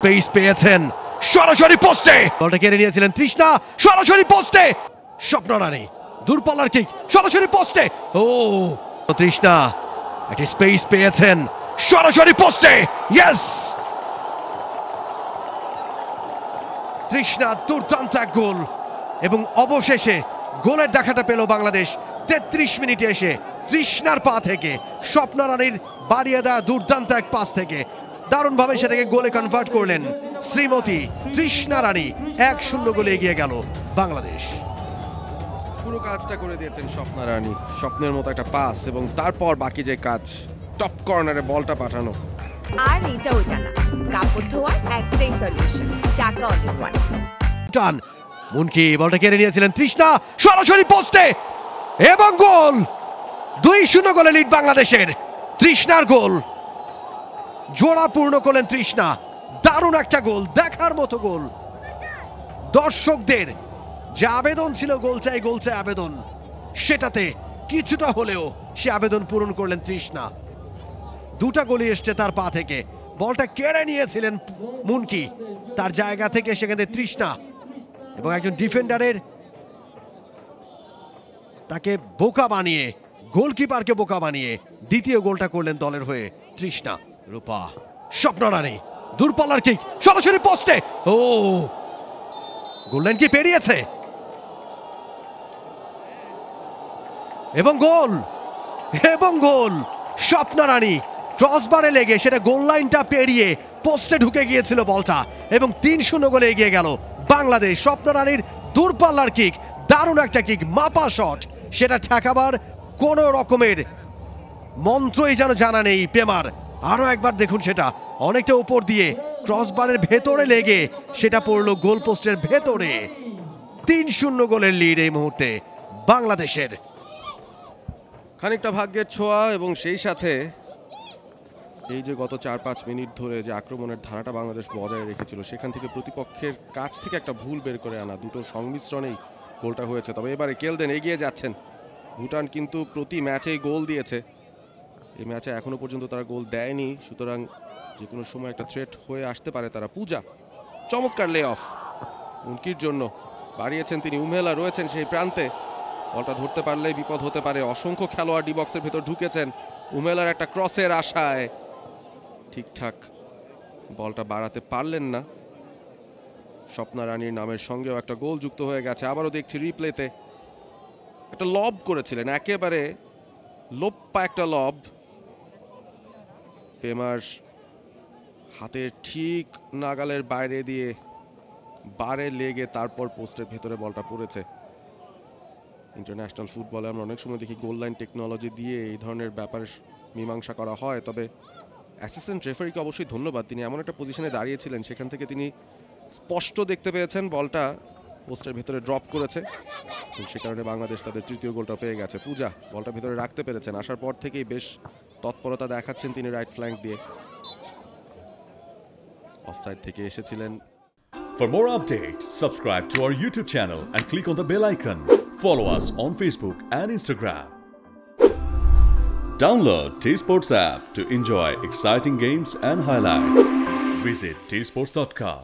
Space পেয়েছেন সরাসরি পোস্টে, বলটা কেড়ে নিয়েছিলেন তৃষ্ণা, সরাসরি পোস্টে স্বপ্ন রানী, দূরপাল্লার কিক সরাসরি পোস্টে। ও তৃষ্ণা একটি স্পেস পেয়েছেন সরাসরি পোস্টে, ইয়েস তৃষ্ণা দুর্দান্ত এক গোল এবং অবশেষে গোলের দেখাটা পেল বাংলাদেশ ৩৩ মিনিটে এসে তৃষ্ণার পা থেকে স্বপ্ন রানীর বাড়িয়ে দেওয়া দুর্দান্ত এক পাস থেকে দারুণভাবে সেটাকে গোলে কনভার্ট করলেন শ্রীমতী তৃষ্ণা রানী। ১-০ গোলে এগিয়ে গেল বাংলাদেশ। পুরো কাজটা করে দিয়েছেন স্বপ্না রানী, স্বপ্নের মতো একটা পাস এবং তারপর বাকি যে কাজ টপ কর্নারে বলটা পাঠানো। আর এটা ওইটা না, কাপড় ধোয়ার একটাই সলিউশন, চাকা অল ইন ওয়ান। টান মুনকি বলটা কেড়ে নিয়েছিলেন তৃষ্ণা, সরাসরি পোস্টে এবং গোল। ২-০ গোলে লিড বাংলাদেশের। তৃষ্ণার গোল জোড়া পূর্ণ করলেন তৃষ্ণা। দারুণ একটা গোল, দেখার মতো গোল। দর্শকদের যে আবেদন ছিল গোল চাই আবেদন, সেটাতে কিছুটা হলেও সে আবেদন পূরণ করলেন তৃষ্ণা। দুটা গোলই এসছে তার পা থেকে। বলটা কেড়ে নিয়েছিলেন মুনকি, তার জায়গা থেকে সেখানে তৃষ্ণা এবং একজন ডিফেন্ডারের তাকে বোকা বানিয়ে, গোলকিপারকে বোকা বানিয়ে দ্বিতীয় গোলটা করলেন দলের হয়ে তৃষ্ণা। রূপা, স্বপ্ন রানী, দূরপাল্লার কিক সরাসরি পোস্টে। ও গোললাইন কি পেরিয়েছে এবং গোল স্বপ্ন রানী ক্রসবারে লেগে সেটা গোল লাইনটা পেরিয়ে পোস্টে ঢুকে গিয়েছিল বলটা এবং ৩-০ গোলে এগিয়ে গেল বাংলাদেশ। স্বপ্ন রানীর দূরপাল্লার কিক, দারুণ একটা কিক, মাপা শট, সেটা ঠেকাবার কোন রকমের মন্ত্রই যেন জানা নেই পেমার। আরো একবার দেখুন, সেটা অনেকটা উপর দিয়ে ক্রসবারের ভেতরে লেগে সেটা পড়লো গোল পোস্টের ভেতরে। ৩-০ গোলের লিড এই মুহূর্তে বাংলাদেশের। খানিকটা ভাগ্যের ছোঁয়া এবং সেই সাথে এই যে গত ৪-৫ মিনিট ধরে যে আক্রমণের ধারাটা বাংলাদেশ বজায় রেখেছিল, সেখান থেকে প্রতিপক্ষের কাছ থেকে একটা ভুল বের করে আনা, দুটোর সংমিশ্রণেই গোলটা হয়েছে। তবে এবারে কেলদেন এগিয়ে যাচ্ছেন। ভুটান কিন্তু প্রতি ম্যাচেই গোল দিয়েছে, এই ম্যাচে এখনো পর্যন্ত তারা গোল দেয়নি, সুতরাং যে কোনো সময় একটা থ্রেট হয়ে আসতে পারে তারা। পূজা, চমৎকার লে অফ উনকির জন্য, বাড়িয়েছেন তিনি। উমেলা রয়েছেন সেই প্রান্তে, বলটা ধরতে পারলেই বিপদ হতে পারে। অসংখ্য খেলোয়াড় ডি বক্সের ভেতর ঢুকেছেন। উমেলার একটা ক্রসের আশায় ঠিকঠাক বলটা বাড়াতে পারলেন না। স্বপ্না রানীর নামের সঙ্গেও একটা গোল যুক্ত হয়ে গেছে। আবারও দেখছি রিপ্লেতে একটা লব করেছিলেন, একেবারে লোপ্পা একটা লব, পেমার হাতের ঠিক নাগালের বাইরে দিয়ে বারে লেগে তারপর পোস্টের ভেতরে বলটা পড়েছে। ইন্টারন্যাশনাল ফুটবলে আমরা অনেক সময় দেখি গোল লাইন টেকনোলজি দিয়ে এই ধরনের ব্যাপার মীমাংসা করা হয়। তবে অ্যাসিস্ট্যান্ট রেফারিকে অবশ্যই ধন্যবাদ, তিনি এমন একটা পজিশনে দাঁড়িয়েছিলেন সেখান থেকে তিনি স্পষ্ট দেখতে পেয়েছেন বলটা পোস্টের ভেতরে ড্রপ করেছে, সে কারণে বাংলাদেশ তাদের তৃতীয় গোলটা পেয়ে গেছে। পূজা বলটা ভেতরে রাখতে পেরেছেন, আসার পর থেকেই বেশ তৎপরতা দেখাচ্ছেন তিনি রাইট ফ্ল্যাঙ্ক দিয়ে। অফসাইড থেকে এসেছিলেন। For more updates, subscribe to our YouTube channel and click on the bell icon. Follow us on Facebook and Instagram. Download T-Sports app to enjoy exciting games and highlights. Visit tsports.com.